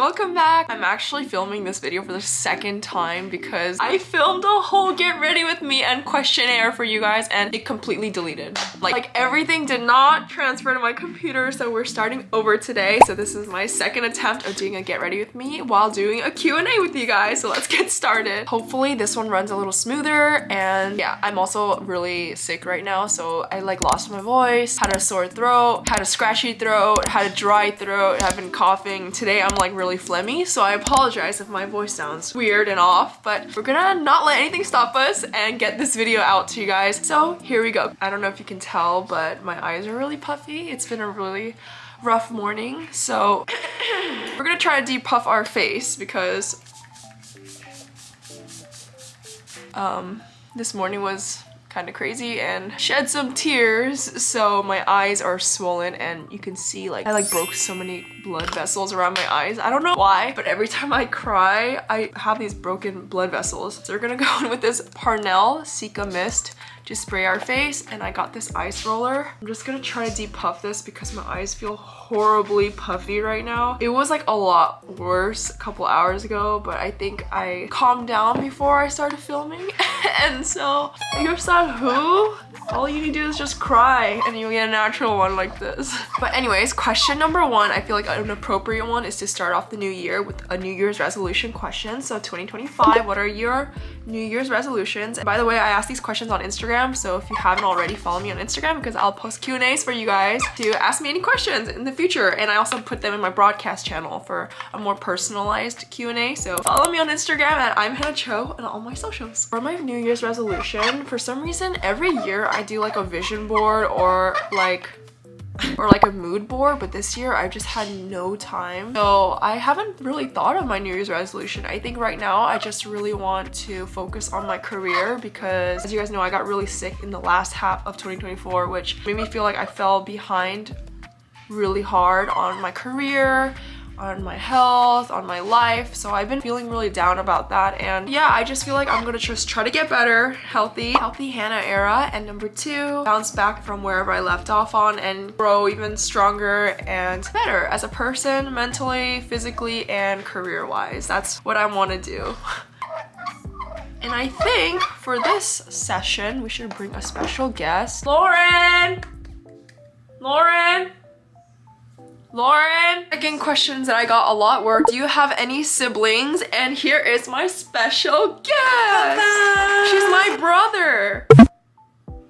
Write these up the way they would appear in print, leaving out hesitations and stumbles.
welcome back. I'm actually filming this video for the second time because I filmed a whole get ready with me and questionnaire for you guys and it completely deleted. Like everything did not transfer to my computer, so we're starting over today. So this is my second attempt of doing a get ready with me while doing a Q&A with you guys. So let's get started. Hopefully this one runs a little smoother, and yeah, I'm also really sick right now, so I like lost my voice, had a sore throat, had a scratchy throat, had a dry throat, I've been coughing. Today I'm like really phlegmy, so I apologize if my voice sounds weird and off, but we're gonna not let anything stop us and get this video out to you guys. So here we go. I don't know if you can tell, but my eyes are really puffy. It's been a really rough morning, so we're gonna try to depuff our face because this morning was kind of crazy and shed some tears, so my eyes are swollen and you can see like I broke so many blood vessels around my eyes. I don't know why, but every time I cry I have these broken blood vessels. So we're gonna go in with this Parnell Cica Mist to spray our face, and I got this ice roller. I'm just gonna try to depuff this because my eyes feel horribly puffy right now. It was like a lot worse a couple hours ago, but I think I calmed down before I started filming. And so you're sad who? All you need to do is just cry and you'll get a natural one like this. But anyways, question number one, I feel like an appropriate one is to start off the new year with a New Year's resolution question. So 2025, what are your New Year's resolutions? And by the way, I asked these questions on Instagram, so if you haven't already, follow me on Instagram because I'll post Q&As for you guys to ask me any questions in the future. And I also put them in my broadcast channel for a more personalized Q&A. So follow me on Instagram at I'm Hannah Cho and all my socials. For my New Year's resolution, for some reason, every year I do like a vision board or like a mood board, but this year I just had no time, so I haven't really thought of my New Year's resolution. I think right now I just really want to focus on my career because, as you guys know, I got really sick in the last half of 2024, which made me feel like I fell behind really hard on my career, on my health, on my life. So I've been feeling really down about that, and yeah, I just feel like I'm gonna just try to get better, healthy Hannah era. And number two, bounce back from wherever I left off on and grow even stronger and better as a person, mentally, physically, and career-wise. That's what I want to do. And I think for this session we should bring a special guest. Lauren! Again, questions that I got a lot were, do you have any siblings? And here is my special guest. She's my brother.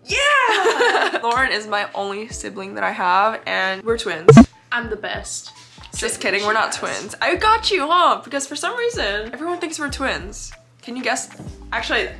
Yeah! Lauren is my only sibling that I have, and we're twins. I'm the best. Just kidding, we're not twins. I got you, huh? Because for some reason, everyone thinks we're twins. Can you guess? Actually,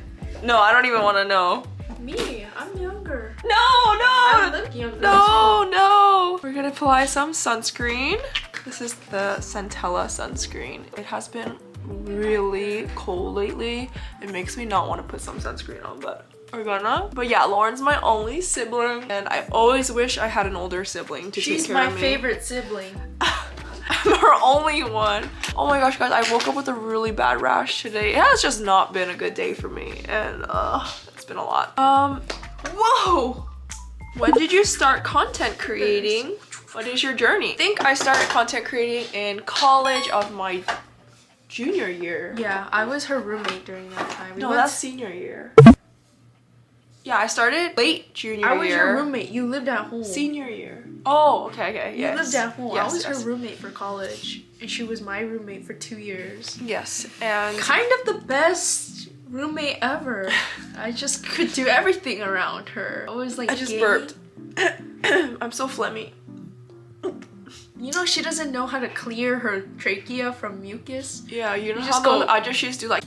no, I don't even want to know. Me, I'm younger. No! I look younger. No! We're gonna apply some sunscreen. This is the Centella sunscreen. It has been really cold lately. It makes me not want to put some sunscreen on, but we're gonna. But yeah, Lauren's my only sibling, and I always wish I had an older sibling to take care of me. She's my favorite sibling. I'm her only one. Oh my gosh, guys, I woke up with a really bad rash today. It has just not been a good day for me, and it's been a lot. Whoa! When did you start content creating? What is your journey? I think I started content creating in college of my junior year. Yeah, I was her roommate during that time. No, that's senior year. Yeah, I started late junior year. I was your roommate. You lived at home. Senior year. Oh, okay, You lived at home. Yes, I was her roommate for college, and she was my roommate for 2 years. Yes, and kind of the best roommate ever. I just could do everything around her. I was like, I just burped. I'm so phlegmy. You know, she doesn't know how to clear her trachea from mucus. Yeah, you know just how I just used to like.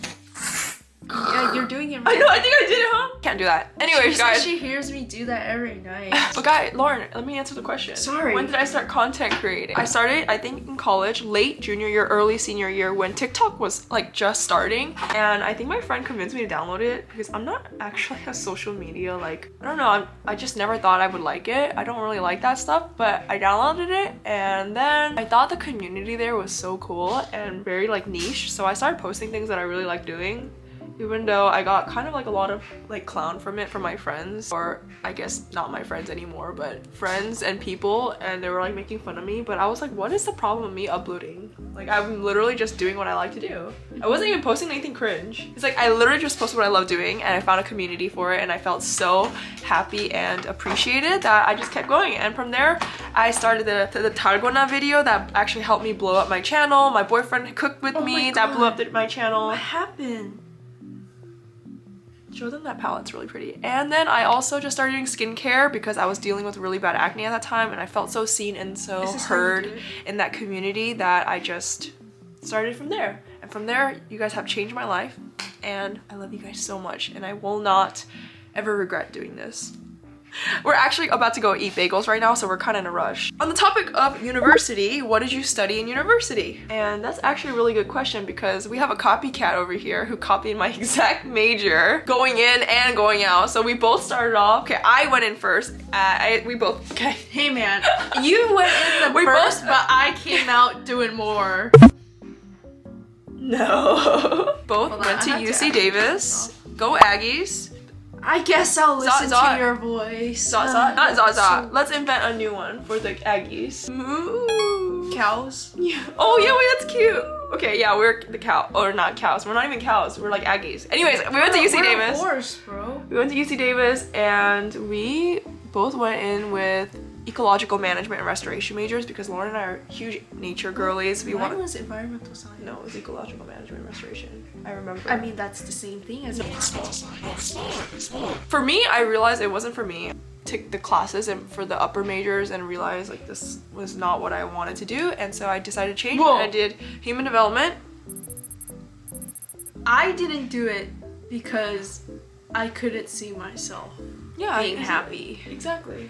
Yeah, you're doing it right. I know, I think I did it, huh? Can't do that. Anyways, guys. She hears me do that every night. But guys, Lauren, let me answer the question. Sorry. When did I start content creating? I started, I think, in college, late junior year, early senior year, when TikTok was like just starting. And I think my friend convinced me to download it because I'm not actually a social media, like, I don't know, I just never thought I would like it. I don't really like that stuff, but I downloaded it, and then I thought the community there was so cool and very like niche. So I started posting things that I really like doing. even though I got kind of like a lot of like clown from it from my friends, or I guess not my friends anymore, but friends and people, and they were like making fun of me. But I was like, what is the problem with me uploading? Like, I'm literally just doing what I like to do. I wasn't even posting anything cringe. It's like I literally just posted what I love doing, and I found a community for it, and I felt so happy and appreciated that I just kept going. And from there I started the Targona video that actually helped me blow up my channel. My boyfriend cooked with me, that blew up my channel. What happened? Show them that palette, it's really pretty. And then I also just started doing skincare because I was dealing with really bad acne at that time, and I felt so seen and so heard in that community that I just started from there. And from there, you guys have changed my life, and I love you guys so much, and I will not ever regret doing this. We're actually about to go eat bagels right now, so we're kind of in a rush. On the topic of university, what did you study in university? And that's actually a really good question because we have a copycat over here who copied my exact major going in and going out. So we both started off. Okay, I went in first. We both. Okay. Hey man, you went in the first, but I came out doing more. No. Both went to UC Davis. Go Aggies. I guess I'll listen to your voice. Not Zaza. Let's invent a new one for the Aggies. Moo. Cows? Yeah. Oh yeah, wait, that's cute. Okay, yeah, we're the cow, or not cows. We're not even cows. We're like Aggies. Anyways, we went to UC Davis. We're a horse, bro. We went to UC Davis, and we both went in with ecological management and restoration majors because Lauren and I are huge nature girlies. Mine was environmental science. No, it was ecological management and restoration. I remember. I mean, that's the same thing as For me, I realized it wasn't for me. Took the classes and for the upper majors and realized like this was not what I wanted to do, and so I decided to change it. I did human development. I didn't do it because I couldn't see myself being happy. Exactly.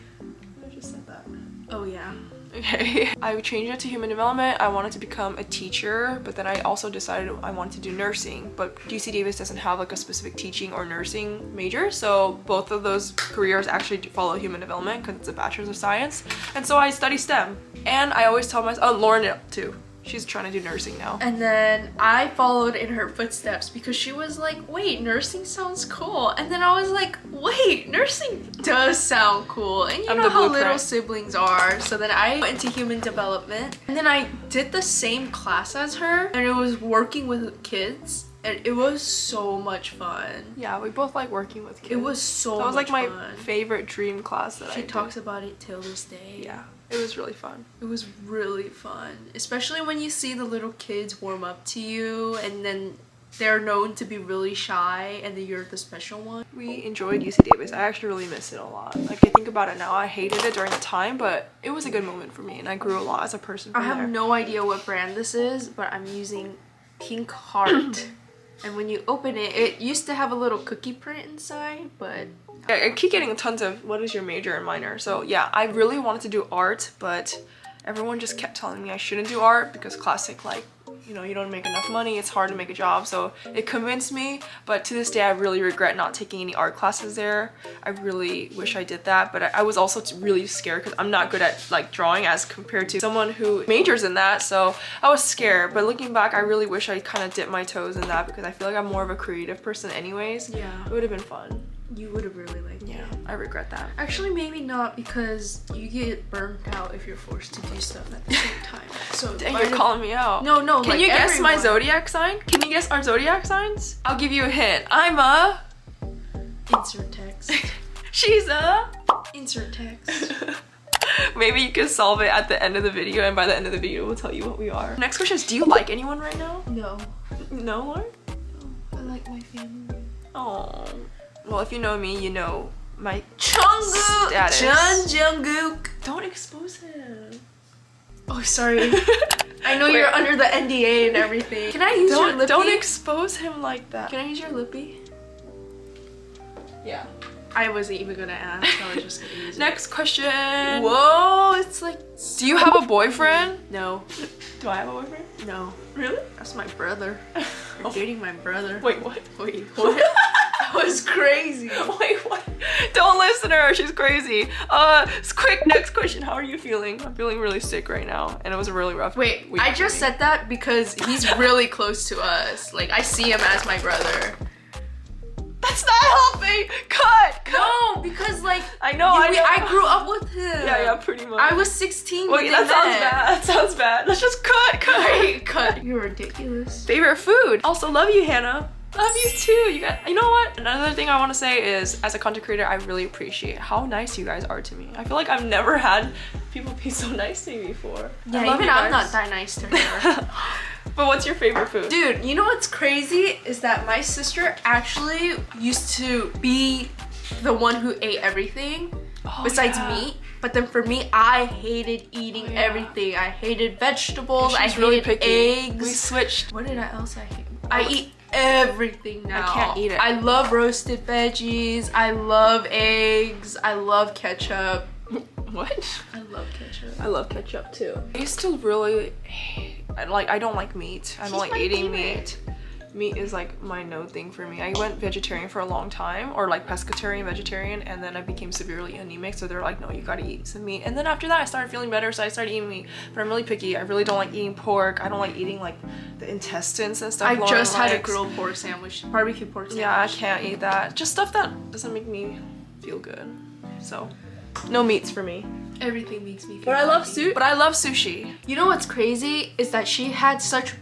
I just said that. Oh yeah. Okay. I changed it to human development. I wanted to become a teacher, but then I also decided I wanted to do nursing. But UC Davis doesn't have like a specific teaching or nursing major, so both of those careers actually follow human development because it's a bachelor's of science. And so I study STEM. And I always tell myself, oh, Lauren too. She's trying to do nursing now. And then I followed in her footsteps because she was like, wait, nursing sounds cool. And then I was like, wait, nursing does sound cool. And you know how little siblings are. So then I went into human development. And then I did the same class as her. And it was working with kids. And it was so much fun. Yeah, we both like working with kids. It was so much fun. That was like my favorite dream class that She talks about it till this day. Yeah. It was really fun. It was really fun. Especially when you see the little kids warm up to you and then they're known to be really shy and then you're the special one. We enjoyed UC Davis. I actually really miss it a lot. Like I think about it now, I hated it during the time, but it was a good moment for me and I grew a lot as a person from I have no idea what brand this is, but I'm using Pink Heart. And when you open it, it used to have a little cookie print inside, but I keep getting tons of what is your major and minor. So yeah, I really wanted to do art, but everyone just kept telling me I shouldn't do art because classic, like, you know, you don't make enough money, it's hard to make a job. So it convinced me, but to this day I really regret not taking any art classes there. I really wish I did that, but I was also really scared because I'm not good at like drawing as compared to someone who majors in that. So I was scared, but looking back I really wish I kind of dipped my toes in that because I feel like I'm more of a creative person anyways. Yeah. It would have been fun. You would have really liked it. Yeah, I regret that. Actually, maybe not because you get burnt out if you're forced to do stuff at the same time. So dang, you're calling me out. No, Can like you guess my zodiac sign? Can you guess our zodiac signs? I'll give you a hint. I'm a... Insert text. She's a... Insert text. Maybe you can solve it at the end of the video, and by the end of the video we'll tell you what we are. Next question is, do you like anyone right now? No. No, Lauren? No, I like my family. Oh. Well, if you know me, you know my Jungkook status. Jungkook. Don't expose him. Oh, sorry. I know you're under the NDA and everything. Can I use your lippy? Don't expose him like that. Can I use your lippy? Yeah. I wasn't even gonna ask. I was just gonna use it. Next question. Whoa, it's like... Do you have a boyfriend? No. Do I have a boyfriend? No. Really? That's my brother. You're dating my brother. Wait, what? Wait, what? That was crazy. Wait, what? Don't listen to her, she's crazy. Quick, next question. How are you feeling? I'm feeling really sick right now, and it was a really rough week. Wait, I just said that because he's really close to us. Like, I see him as my brother. That's not helping. Cut. No, because like I know. I grew up with him. Yeah, pretty much. I was 16 when Wait, they that sounds met. bad. That sounds bad. Let's just cut. Cut. You're ridiculous. Favorite food. Also love you, Hannah. Love you too. You know what? Another thing I want to say is, as a content creator, I really appreciate how nice you guys are to me. I feel like I've never had people be so nice to me before. Yeah, even I'm not that nice to her. But what's your favorite food? Dude, you know what's crazy is that my sister actually used to be the one who ate everything besides meat. But then for me, I hated eating everything. I hated vegetables. I hated eggs. We switched. What did I else I hate? I eat everything now. I can't eat it. I love roasted veggies. I love eggs. I love ketchup. What? I love ketchup. I love ketchup too. I used to really I don't like meat. I don't like eating meat. Meat is like my no thing for me. I went vegetarian for a long time, or like pescatarian, vegetarian, and then I became severely anemic, so they're like, no, you gotta eat some meat. And then after that I started feeling better, so I started eating meat. But I'm really picky. I really don't like eating pork. I don't like eating like the intestines and stuff. I just had a grilled pork sandwich, barbecue pork sandwich. Yeah, I can't eat that. Just stuff that doesn't make me feel good. So no meats for me. Everything makes me feel But I love sushi. You know what's crazy is that she had such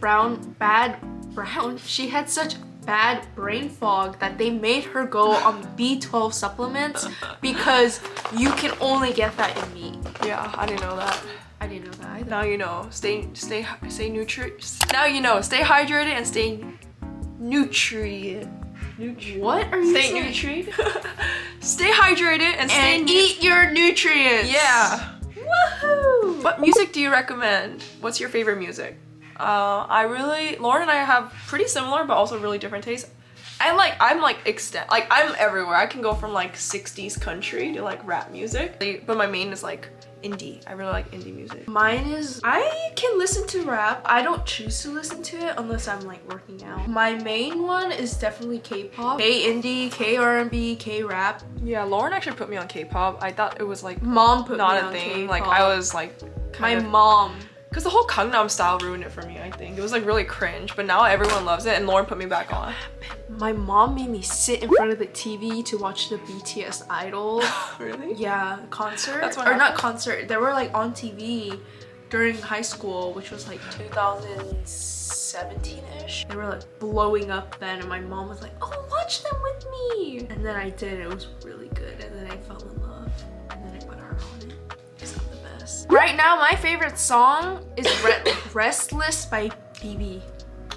she had such bad brain fog that they made her go on B12 supplements because you can only get that in meat. Yeah, I didn't know that. I didn't know that either. Now you know. Stay Now you know. Stay hydrated and stay nutrient. What are you saying? Stay nutrient. Stay hydrated and eat your nutrients. Yeah. Woohoo! What music do you recommend? What's your favorite music? Lauren and I have pretty similar but also really different tastes. I'm everywhere. I can go from like 60s country to like rap music. But my main is like indie. I really like indie music. Mine is, I can listen to rap. I don't choose to listen to it unless I'm like working out. My main one is definitely K-pop. K-indie, K-R&B, K-rap. Yeah, Lauren actually put me on K-pop. I thought it was like Mom put not me a on thing. K-pop. Like I was like my mom. Because the whole Gangnam style ruined it for me, I think. It was like really cringe, but now everyone loves it and Lauren put me back on. My mom made me sit in front of the TV to watch the BTS Idol. Really? Yeah, concert. That's what or not concert. They were like on TV during high school, which was like 2017-ish. They were like blowing up then, and my mom was like, oh, watch them with me. And then I did. It was really good. And then I fell in love. And then I put her on it. Because I'm the best. Right now, my favorite song is Restless by BB.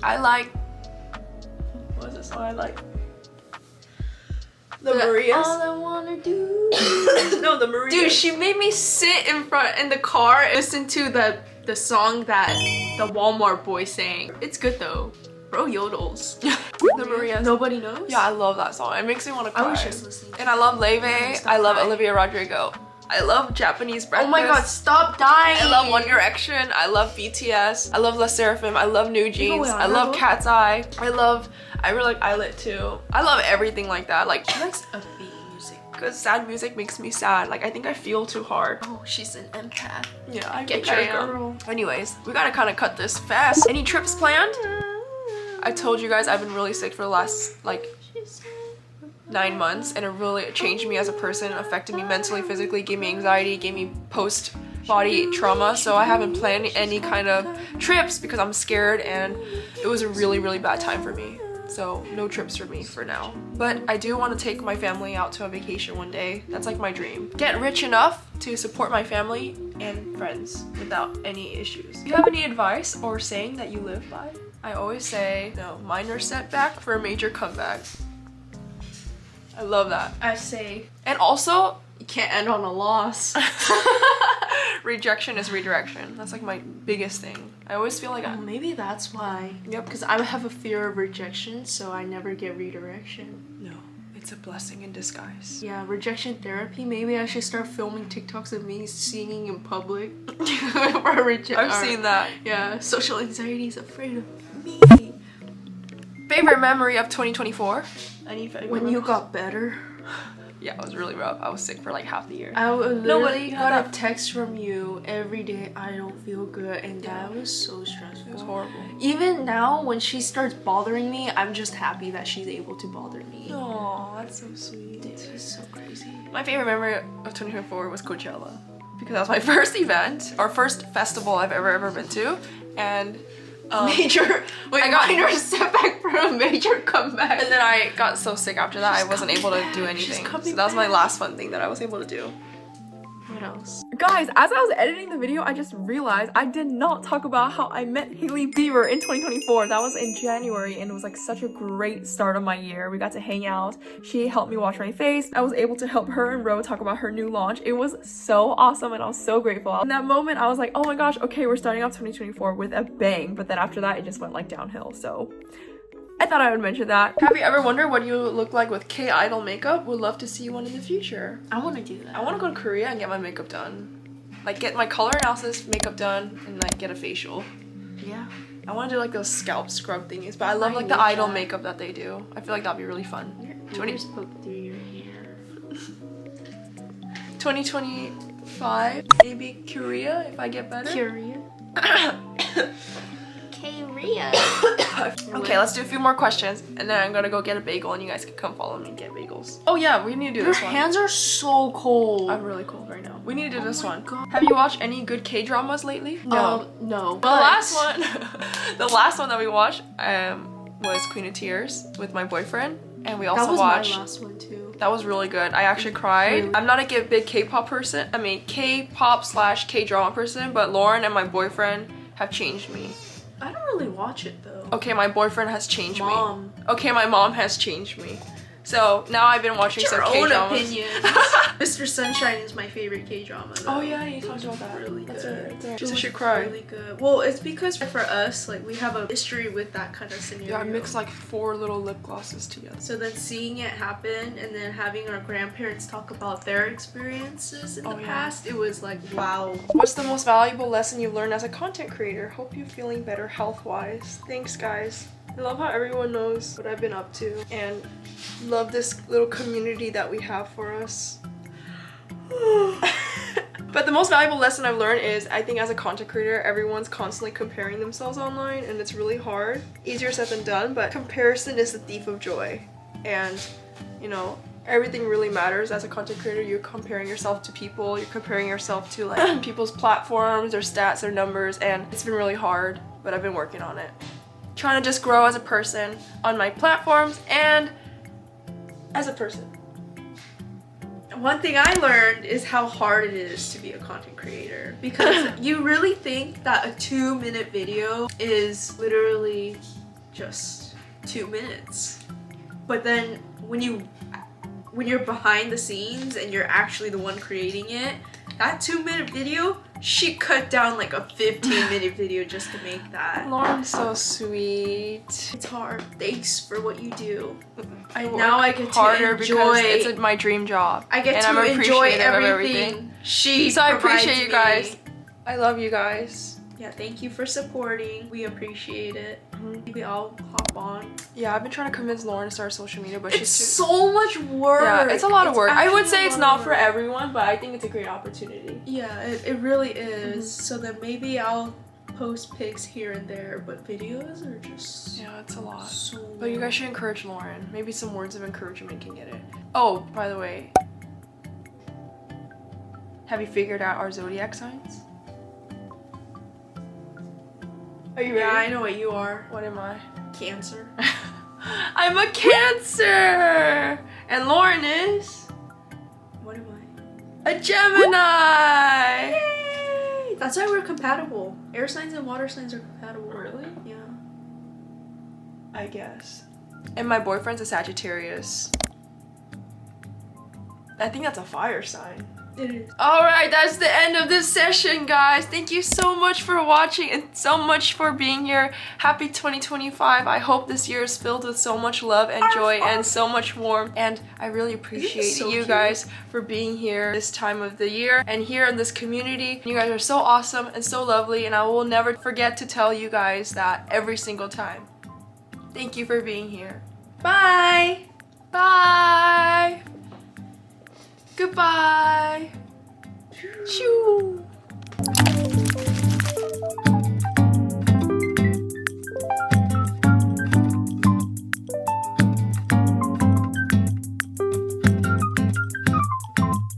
I like... What is this song I like? The Marias. All I wanna do. No, the Marias. Dude, she made me sit in the car and listen to the song that the Walmart boy sang. It's good though. Bro yodels. The Marias. Nobody knows? Yeah, I love that song. It makes me want to cry. I was just listening. And I love Leve. I love Olivia Rodrigo. I love Japanese breakfast. Oh my god, stop dying. I love One Direction. I love BTS. I love La Seraphim. I love New Jeans. I love Cat's Eye. I really like Eyelet too. I love everything like that. Like, she likes upbeat music. Because sad music makes me sad. Like, I think I feel too hard. Oh, she's an empath. Yeah, I get your girl. Anyways, we gotta kind of cut this fast. Any trips planned? I told you guys I've been really sick for the last like 9 months, and it really changed me as a person, affected me mentally, physically, gave me anxiety, gave me post-body trauma. So I haven't planned any kind of trips because I'm scared, and it was a really, really bad time for me. So no trips for me for now. But I do want to take my family out to a vacation one day. That's like my dream. Get rich enough to support my family and friends without any issues. Do you have any advice or saying that you live by? I always say, no, minor setback for a major comeback. I love that. I say, and also, you can't end on a loss. Rejection is redirection. That's like my biggest thing. I always feel like maybe that's why. Yep. Because I have a fear of rejection, so I never get redirection. No, it's a blessing in disguise. Yeah, rejection therapy. Maybe I should start filming TikToks of me singing in public. I've seen that. Yeah, social anxiety is afraid of me. Favorite memory of 2024? When you got better. Yeah, it was really rough. I was sick for like half the year. I literally had got that. a text from you every day. I don't feel good, and that was so stressful. It was horrible. Even now, when she starts bothering me, I'm just happy that she's able to bother me. Oh, that's so sweet. This is so crazy. My favorite memory of 2024 was Coachella, because that was my first event, or first festival I've ever been to, and minor setback for a major comeback. And then I got so sick after that, I wasn't able to do anything. So that was my last fun thing that I was able to do. What else? Guys, as I was editing the video, I just realized I did not talk about how I met Hailey Bieber in 2024. That was in January, and it was like such a great start of my year. We got to hang out. She helped me wash my face. I was able to help her and Ro talk about her new launch. It was so awesome, and I was so grateful. In that moment, I was like, oh my gosh, okay, we're starting off 2024 with a bang. But then after that, it just went like downhill. So I thought I would mention that. Have you ever wondered what you look like with K-Idol makeup? Would love to see one in the future. I want to do that. I want to go to Korea and get my makeup done. Like get my color analysis makeup done and like get a facial. Yeah. I want to do like those scalp scrub thingies, but I love like the Idol makeup that they do. I feel like that'd be really fun. Your ears poke through your hair. 2025, maybe Korea if I get better. Korea. Korea. Okay, let's do a few more questions, and then I'm gonna go get a bagel, and you guys can come follow me and get bagels. Oh yeah, we need to do this one. Your hands are so cold. I'm really cold right now. We need to do this one. God. Have you watched any good K-dramas lately? No. The last one, the last one that we watched was Queen of Tears with my boyfriend, and we also watched. That was my last one too. That was really good. I actually cried. Really? I'm not a big K-pop person. I mean K-pop / K-drama person, but Lauren and my boyfriend have changed me. I don't really watch it though. Okay, my boyfriend has changed me. Mom. Okay, my mom has changed me. So now I've been watching some K-dramas. Your own opinion. Mr. Sunshine is my favorite K-drama though. Oh yeah, you talked about that. Really good. That's right. She should cry. Really good. Well, it's because for us, like we have a history with that kind of scenario. Yeah, I mixed like 4 little lip glosses together. So then seeing it happen and then having our grandparents talk about their experiences in the past, it was like, wow. What's the most valuable lesson you've learned as a content creator? Hope you're feeling better health-wise. Thanks, guys. I love how everyone knows what I've been up to, and love this little community that we have for us. But the most valuable lesson I've learned is, I think as a content creator, everyone's constantly comparing themselves online, and it's really hard. Easier said than done, but comparison is the thief of joy. And, you know, everything really matters as a content creator. You're comparing yourself to people, you're comparing yourself to like people's platforms, their stats, their numbers, and it's been really hard, but I've been working on it. Trying to just grow as a person on my platforms and as a person. One thing I learned is how hard it is to be a content creator, because you really think that a 2-minute video is literally just 2 minutes, but then when you're behind the scenes and you're actually the one creating it, that 2-minute video, she cut down like a 15-minute video just to make that. Lauren's so sweet. It's hard. Thanks for what you do. I get harder to enjoy. because it's my dream job. I get and to I'm enjoy appreciative everything she So I provides appreciate you me. guys. I love you guys. Yeah, thank you for supporting. We appreciate it. Maybe I'll hop on. Yeah, I've been trying to convince Lauren to start social media, but It's she's so much work. Yeah, it's a lot of work. I would actually say a it's lot not of for work. everyone, but I think it's a great opportunity. Yeah, it really is. So then maybe I'll post pics here and there, but videos are just Yeah, it's a lot. so But you guys should encourage Lauren. Maybe some words of encouragement can get it. Oh, by the way, have you figured out our zodiac signs? Are you ready? Yeah, I know what you are. What am I? Cancer. I'm a Cancer! And Lauren is What am I? a Gemini! Yay! That's why we're compatible. Air signs and water signs are compatible. Really? Yeah. I guess. And my boyfriend's a Sagittarius. I think that's a fire sign. It is. Alright, that's the end of this session, guys. Thank you so much for watching and so much for being here. Happy 2025. I hope this year is filled with so much love and joy and so much warmth. And I really appreciate so you cute. guys for being here this time of the year and here in this community. You guys are so awesome and so lovely, and I will never forget to tell you guys that every single time. Thank you for being here. Bye! Bye! Goodbye. Shoo.